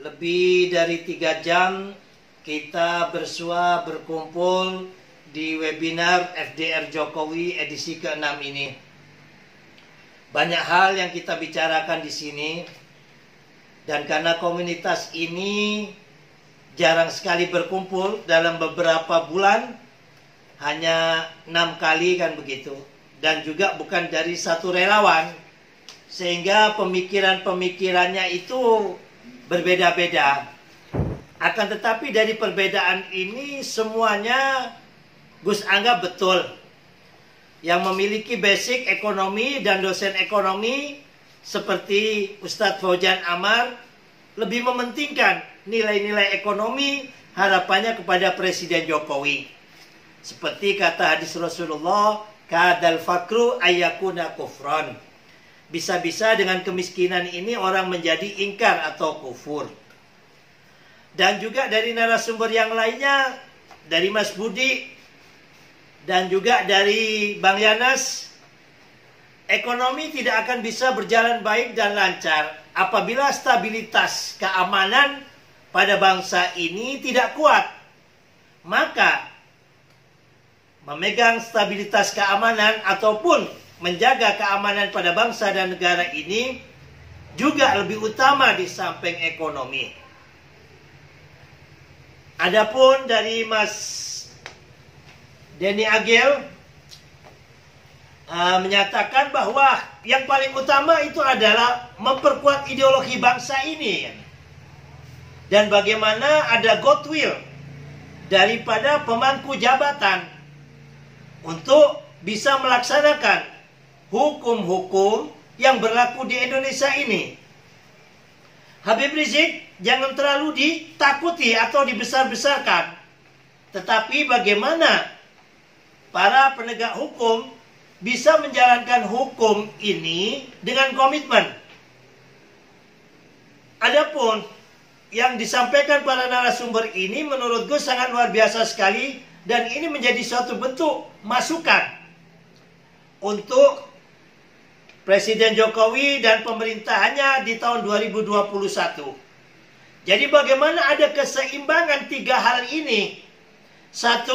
Lebih dari 3 jam kita berkumpul di webinar FDR Jokowi edisi ke-6 ini. Banyak hal yang kita bicarakan di sini, dan karena komunitas ini jarang sekali berkumpul dalam beberapa bulan, hanya 6 kali kan begitu, dan juga bukan dari satu relawan, sehingga pemikirannya itu berbeda-beda. Akan tetapi dari perbedaan ini semuanya Gus anggap betul. Yang memiliki basic ekonomi dan dosen ekonomi seperti Ustadz Fauzan Amar lebih mementingkan nilai-nilai ekonomi harapannya kepada Presiden Jokowi. Seperti kata hadis Rasulullah, kadal fakru ayyakuna kufran. Bisa-bisa dengan kemiskinan ini orang menjadi ingkar atau kufur. Dan juga dari narasumber yang lainnya, dari Mas Budi dan juga dari Bang Yanas, ekonomi tidak akan bisa berjalan baik dan lancar apabila stabilitas keamanan pada bangsa ini tidak kuat. Maka memegang stabilitas keamanan ataupun menjaga keamanan pada bangsa dan negara ini juga lebih utama di samping ekonomi. Adapun dari Mas Denny Agil menyatakan bahwa yang paling utama itu adalah memperkuat ideologi bangsa ini, dan bagaimana ada goodwill daripada pemangku jabatan untuk bisa melaksanakan hukum-hukum yang berlaku di Indonesia ini. Habib Rizik jangan terlalu ditakuti atau dibesar-besarkan, tetapi bagaimana para penegak hukum bisa menjalankan hukum ini dengan komitmen. Adapun yang disampaikan para narasumber ini menurut gue sangat luar biasa sekali, dan ini menjadi suatu bentuk masukan untuk Presiden Jokowi dan pemerintahannya di tahun 2021. Jadi bagaimana ada keseimbangan 3 hal ini. 1,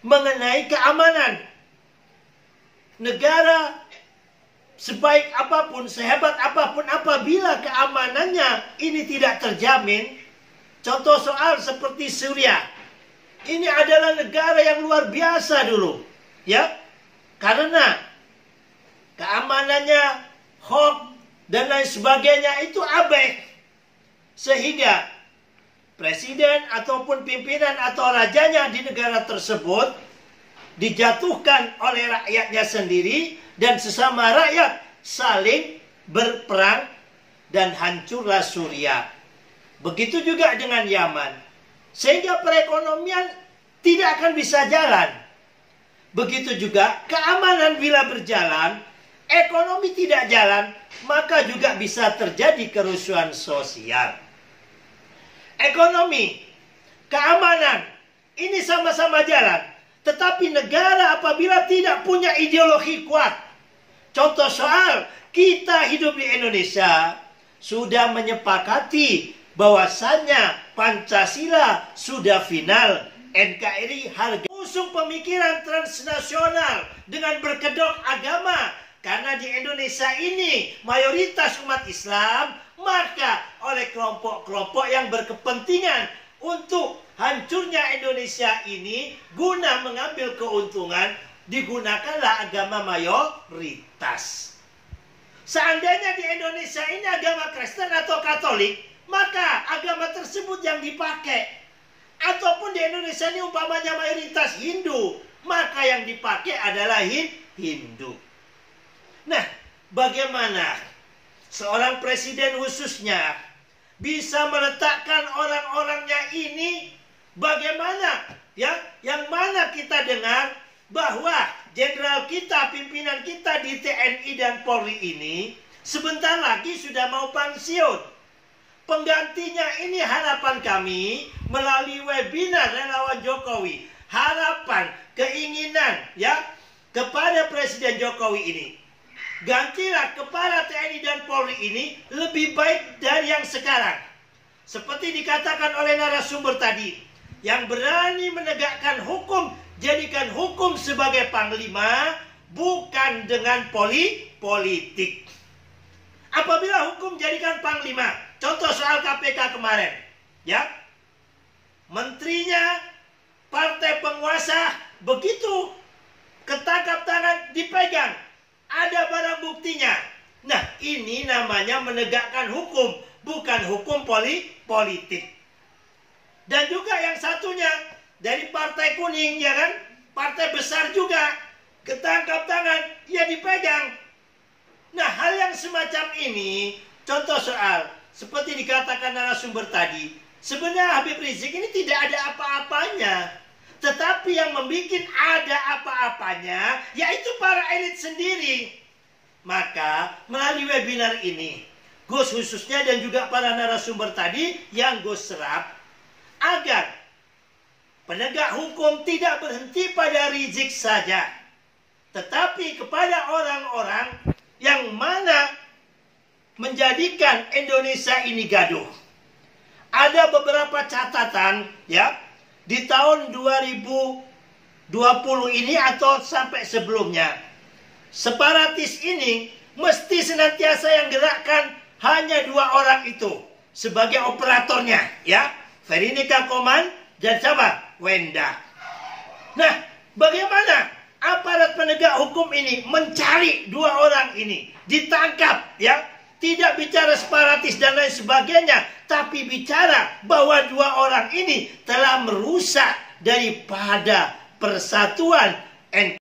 mengenai keamanan. Negara sebaik apapun, sehebat apapun, apabila keamanannya ini tidak terjamin, contoh soal seperti Suriah, ini adalah negara yang luar biasa dulu, ya, karena keamanannya, hoax dan lain sebagainya itu abai, sehingga presiden ataupun pimpinan atau rajanya di negara tersebut dijatuhkan oleh rakyatnya sendiri, dan sesama rakyat saling berperang dan hancurlah Suriah. Begitu juga dengan Yaman, sehingga perekonomian tidak akan bisa jalan. Begitu juga keamanan bila berjalan, ekonomi tidak jalan, maka juga bisa terjadi kerusuhan sosial. Ekonomi, keamanan, ini sama-sama jalan. Tetapi negara apabila tidak punya ideologi kuat, contoh soal kita hidup di Indonesia sudah menyepakati bahwasannya Pancasila sudah final, NKRI harga. Usung pemikiran transnasional dengan berkedok agama, karena di Indonesia ini mayoritas umat Islam, maka oleh kelompok-kelompok yang berkepentingan untuk hancurnya Indonesia ini guna mengambil keuntungan, digunakanlah agama mayoritas. Seandainya di Indonesia ini agama Kristen atau Katolik, maka agama tersebut yang dipakai. Ataupun di Indonesia ini umpamanya mayoritas Hindu, maka yang dipakai adalah Hindu. Nah, bagaimana seorang presiden khususnya bisa meletakkan orang-orangnya ini, bagaimana ya, yang mana kita dengar bahwa jenderal kita, pimpinan kita di TNI dan Polri ini sebentar lagi sudah mau pensiun. Penggantinya ini harapan kami melalui webinar relawan Jokowi, harapan, keinginan ya kepada Presiden Jokowi ini. Gantilah kepala TNI dan Polri ini lebih baik dari yang sekarang. seperti dikatakan oleh narasumber tadi, yang berani menegakkan hukum, jadikan hukum sebagai panglima, bukan dengan politik. Apabila hukum jadikan panglima, contoh soal KPK kemarin, ya, menterinya partai penguasa begitu ketangkap tangan, dipegang, ada barang buktinya. Nah, ini namanya menegakkan hukum, bukan hukum politik. Dan juga yang satunya dari partai kuning, ya kan, partai besar juga ketangkap tangan, ya dipegang. Nah, hal yang semacam ini, contoh soal seperti dikatakan narasumber tadi, sebenarnya Habib Rizik ini tidak ada apa-apanya. Tetapi yang membuat ada apa-apanya, yaitu para elit sendiri. Maka melalui webinar ini, Gus khususnya dan juga para narasumber tadi yang Gus serap, agar penegak hukum tidak berhenti pada Rizik saja, tetapi kepada orang-orang yang mana menjadikan Indonesia ini gaduh. Ada beberapa catatan, ya, di tahun 2020 ini atau sampai sebelumnya. Separatis ini mesti senantiasa yang gerakkan hanya 2 orang itu sebagai operatornya, ya, Verinika Koman dan siapa? Wenda. Nah, bagaimana aparat penegak hukum ini mencari 2 orang ini, ditangkap, ya, tidak bicara separatis dan lain sebagainya, tapi bicara bahwa 2 orang ini telah merusak daripada persatuan.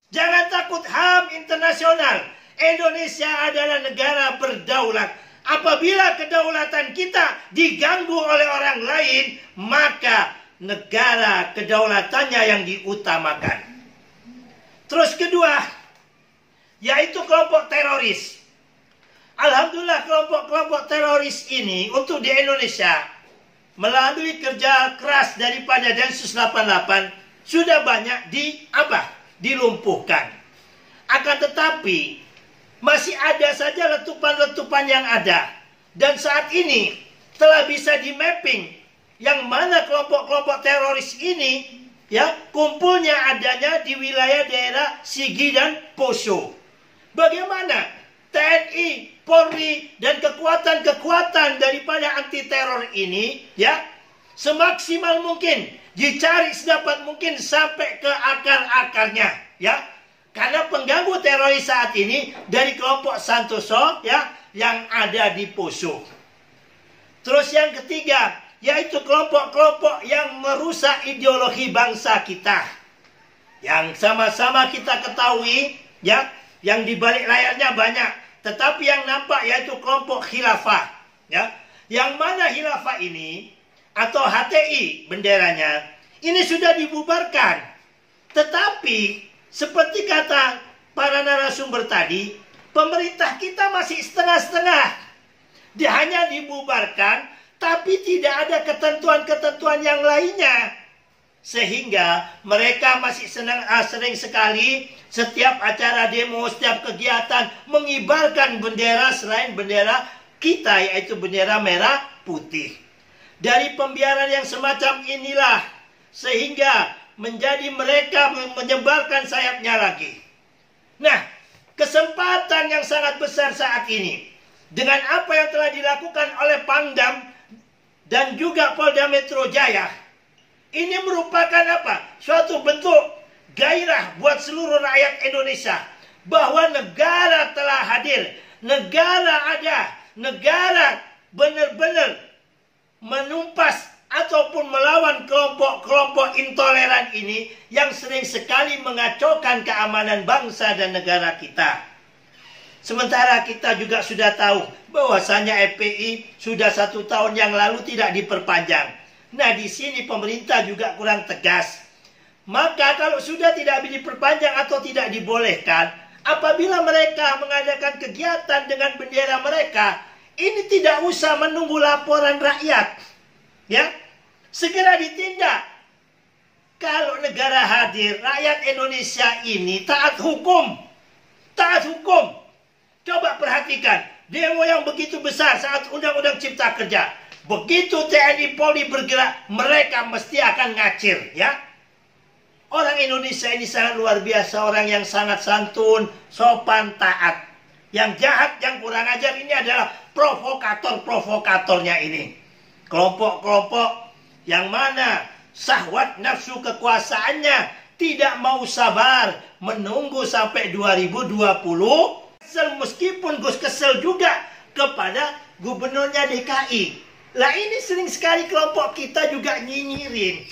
Jangan takut HAM internasional. Indonesia adalah negara berdaulat. Apabila kedaulatan kita diganggu oleh orang lain, maka negara kedaulatannya yang diutamakan. Terus kedua, yaitu kelompok teroris. Alhamdulillah kelompok-kelompok teroris ini untuk di Indonesia melalui kerja keras daripada Densus 88 sudah banyak dilumpuhkan. Akan tetapi masih ada saja letupan-letupan yang ada. Dan saat ini telah bisa di-mapping yang mana kelompok-kelompok teroris ini, ya, kumpulnya adanya di wilayah daerah Sigi dan Poso. Bagaimana TNI, Polri, dan kekuatan-kekuatan daripada anti teror ini, ya, semaksimal mungkin dicari sedapat mungkin sampai ke akar-akarnya, ya. Karena pengganggu teroris saat ini dari kelompok Santoso, ya, yang ada di Poso. Terus yang ketiga, yaitu kelompok-kelompok yang merusak ideologi bangsa kita. Yang sama-sama kita ketahui, ya, yang di balik layarnya banyak, tetapi yang nampak yaitu kelompok khilafah, ya. Yang mana khilafah ini atau HTI benderanya ini sudah dibubarkan. Tetapi seperti kata para narasumber tadi, pemerintah kita masih setengah-setengah. Dia hanya dibubarkan, tapi tidak ada ketentuan-ketentuan yang lainnya. Sehingga mereka masih sering sekali setiap acara demo, setiap kegiatan mengibarkan bendera selain bendera kita, yaitu bendera merah putih. Dari pembiaran yang semacam inilah sehingga menjadi mereka menyebarkan sayapnya lagi. Nah, kesempatan yang sangat besar saat ini dengan apa yang telah dilakukan oleh Pangdam dan juga Polda Metro Jaya, ini merupakan apa? Suatu bentuk gairah buat seluruh rakyat Indonesia bahwa negara telah hadir, negara ada, negara benar-benar menumpas ataupun melawan kelompok-kelompok intoleran ini yang sering sekali mengacaukan keamanan bangsa dan negara kita. Sementara kita juga sudah tahu bahwasanya FPI sudah 1 tahun yang lalu tidak diperpanjang. Nah, di sini pemerintah juga kurang tegas. Maka kalau sudah tidak diperpanjang atau tidak dibolehkan, apabila mereka mengadakan kegiatan dengan bendera mereka, ini tidak usah menunggu laporan rakyat. Ya, segera ditindak. Kalau negara hadir, rakyat Indonesia ini taat hukum. Taat hukum. Coba perhatikan, demo yang begitu besar saat Undang-Undang Cipta Kerja. Begitu TNI Polri bergerak, mereka mesti akan ngacir, ya. Orang Indonesia ini sangat luar biasa, orang yang sangat santun, sopan, taat. Yang jahat, yang kurang ajar ini adalah provokator-provokatornya ini. Kelompok-kelompok yang mana syahwat nafsu kekuasaannya tidak mau sabar menunggu sampai 2020. Meskipun Gus kesel juga kepada gubernurnya DKI. Lah ini sering sekali kelompok kita juga nyinyirin.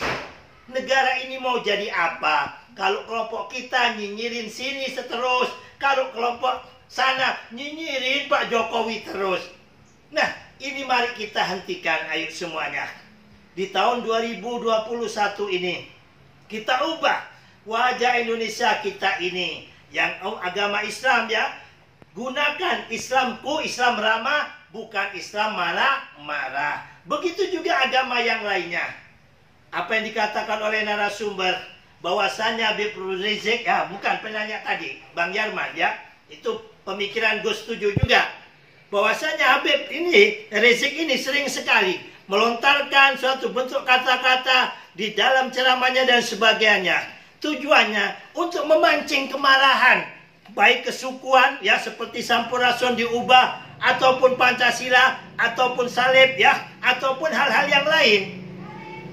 Negara ini mau jadi apa? Kalau kelompok kita nyinyirin sini terus, kalau kelompok sana nyinyirin Pak Jokowi terus. Nah, ini mari kita hentikan ayo semuanya. Di tahun 2021 ini, kita ubah wajah Indonesia kita ini. Yang agama Islam ya, gunakan Islamku, Islam ramah, bukan Islam marah-marah. Begitu juga agama yang lainnya. Apa yang dikatakan oleh narasumber, bahwasannya Habib Rizik, ya bukan penanya tadi, Bang Yarman ya, itu pemikiran Gus setuju juga. Bahwasanya Habib ini, Rizik ini sering sekali melontarkan suatu bentuk kata-kata di dalam ceramahnya dan sebagainya. Tujuannya untuk memancing kemarahan, baik kesukuan ya seperti Sampurasun diubah, ataupun Pancasila, ataupun salib ya, ataupun hal-hal yang lain.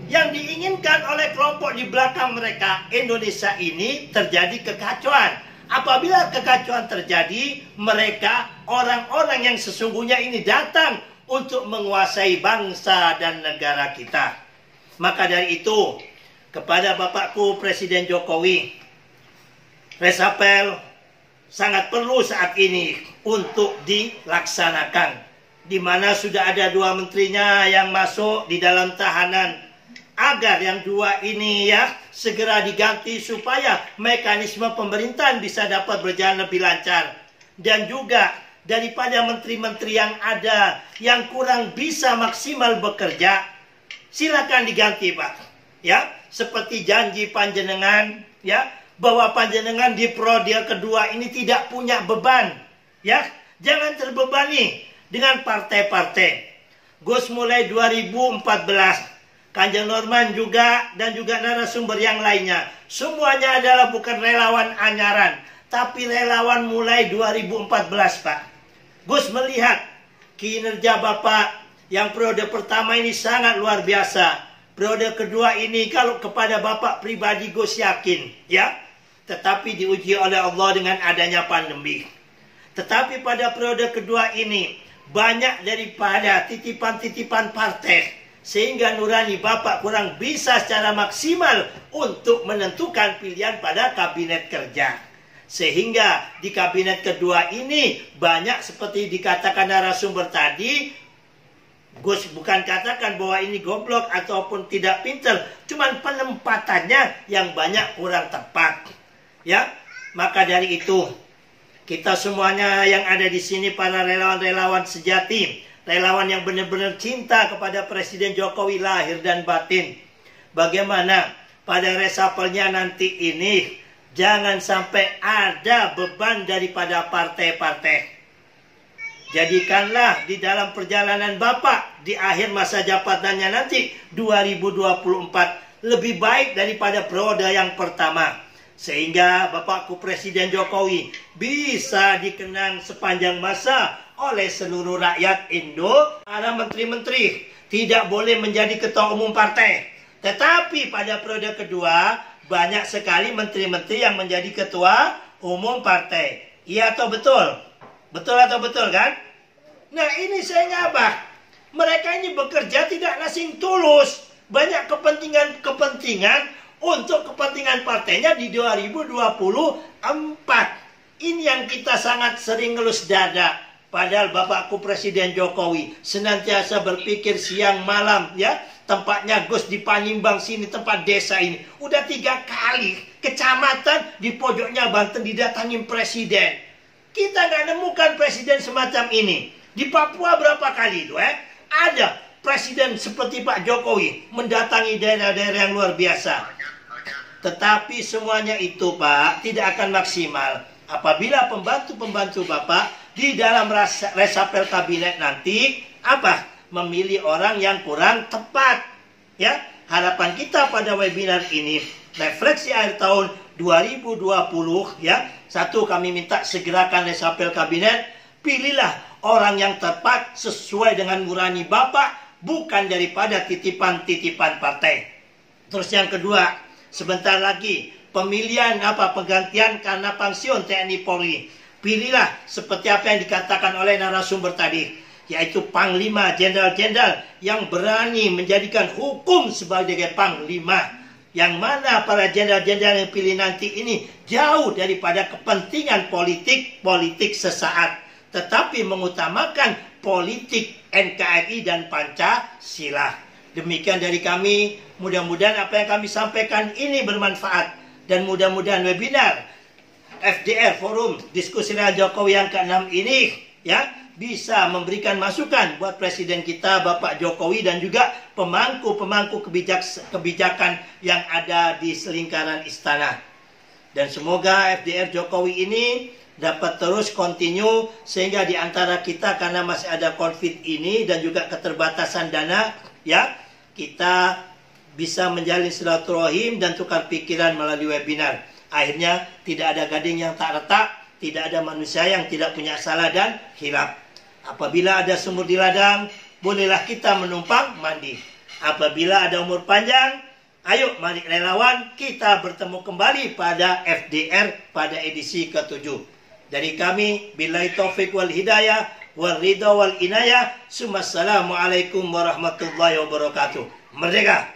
Yang diinginkan oleh kelompok di belakang mereka, Indonesia ini terjadi kekacauan. Apabila kekacauan terjadi, mereka orang-orang yang sesungguhnya ini datang untuk menguasai bangsa dan negara kita. Maka dari itu, kepada Bapakku Presiden Jokowi, resapel sangat perlu saat ini untuk dilaksanakan, di mana sudah ada 2 menterinya yang masuk di dalam tahanan, agar yang 2 ini ya segera diganti supaya mekanisme pemerintahan bisa dapat berjalan lebih lancar. Dan juga daripada menteri-menteri yang ada yang kurang bisa maksimal bekerja, silakan diganti Pak ya, seperti janji panjenengan ya, bahwa panjenengan di periode kedua ini tidak punya beban ya, jangan terbebani dengan partai-partai. Gus mulai 2014, Kanjeng Norman juga dan juga narasumber yang lainnya, semuanya adalah bukan relawan anyaran, tapi relawan mulai 2014 Pak. Gus melihat kinerja Bapak yang periode pertama ini sangat luar biasa. Periode kedua ini kalau kepada Bapak pribadi Gus yakin ya, tetapi diuji oleh Allah dengan adanya pandemi. Tetapi pada periode kedua ini banyak daripada titipan-titipan partai, sehingga nurani Bapak kurang bisa secara maksimal untuk menentukan pilihan pada kabinet kerja. Sehingga di kabinet kedua ini banyak seperti dikatakan narasumber tadi, Gus bukan katakan bahwa ini goblok ataupun tidak pintar, cuman penempatannya yang banyak kurang tepat. Ya, maka dari itu kita semuanya yang ada di sini, para relawan-relawan sejati, relawan yang benar-benar cinta kepada Presiden Jokowi lahir dan batin, bagaimana pada resapelnya nanti ini jangan sampai ada beban daripada partai-partai. Jadikanlah di dalam perjalanan Bapak di akhir masa jabatannya nanti 2024 lebih baik daripada periode yang pertama. Sehingga Bapakku Presiden Jokowi bisa dikenang sepanjang masa oleh seluruh rakyat Indo. Para menteri-menteri tidak boleh menjadi ketua umum partai. Tetapi pada periode kedua banyak sekali menteri-menteri yang menjadi ketua umum partai. Iya atau betul? Betul atau betul kan? Nah ini saya ngabah. Mereka ini bekerja tidak nasing tulus. Banyak kepentingan-kepentingan untuk kepentingan partainya di 2024. Ini yang kita sangat sering ngelus dada. Padahal Bapakku Presiden Jokowi senantiasa berpikir siang malam ya. Tempatnya Gus di Panimbang sini, tempat desa ini. Udah 3 kali kecamatan di pojoknya Banten didatangin presiden. Kita nggak nemukan presiden semacam ini. Di Papua berapa kali itu ada presiden seperti Pak Jokowi mendatangi daerah-daerah yang luar biasa. Tetapi semuanya itu Pak tidak akan maksimal apabila pembantu-pembantu Bapak di dalam resapel kabinet nanti memilih orang yang kurang tepat. Ya, harapan kita pada webinar ini, refleksi akhir tahun 2020, ya. Satu, kami minta segerakan resapel kabinet. Pilihlah orang yang tepat sesuai dengan nurani Bapak, bukan daripada titipan-titipan partai. Terus yang kedua, sebentar lagi pemilihan penggantian karena pensiun TNI Polri. Pilihlah seperti apa yang dikatakan oleh narasumber tadi, yaitu panglima, jenderal-jenderal yang berani menjadikan hukum sebagai panglima. Yang mana para jenderal-jenderal yang pilih nanti ini jauh daripada kepentingan politik sesaat, tetapi mengutamakan politik NKRI dan Pancasila. Demikian dari kami, mudah-mudahan apa yang kami sampaikan ini bermanfaat, dan mudah-mudahan webinar FDR Forum Diskusi Real Jokowi yang ke-6 ini, ya, bisa memberikan masukan buat Presiden kita Bapak Jokowi dan juga pemangku-pemangku kebijakan yang ada di selingkaran istana. Dan semoga FDR Jokowi ini dapat terus continue, sehingga di antara kita, karena masih ada COVID ini dan juga keterbatasan dana, ya, kita bisa menjalin silaturahim dan tukar pikiran melalui webinar. Akhirnya tidak ada gading yang tak retak, tidak ada manusia yang tidak punya salah dan hilaf. Apabila ada sumur di ladang, bolehlah kita menumpang mandi. Apabila ada umur panjang, ayo mari relawan, kita bertemu kembali pada FDR pada edisi ke-7. Dari kami, billahi taufiq wal hidayah, wal ridha wal inayah. Assalamualaikum warahmatullahi wabarakatuh. Merdeka!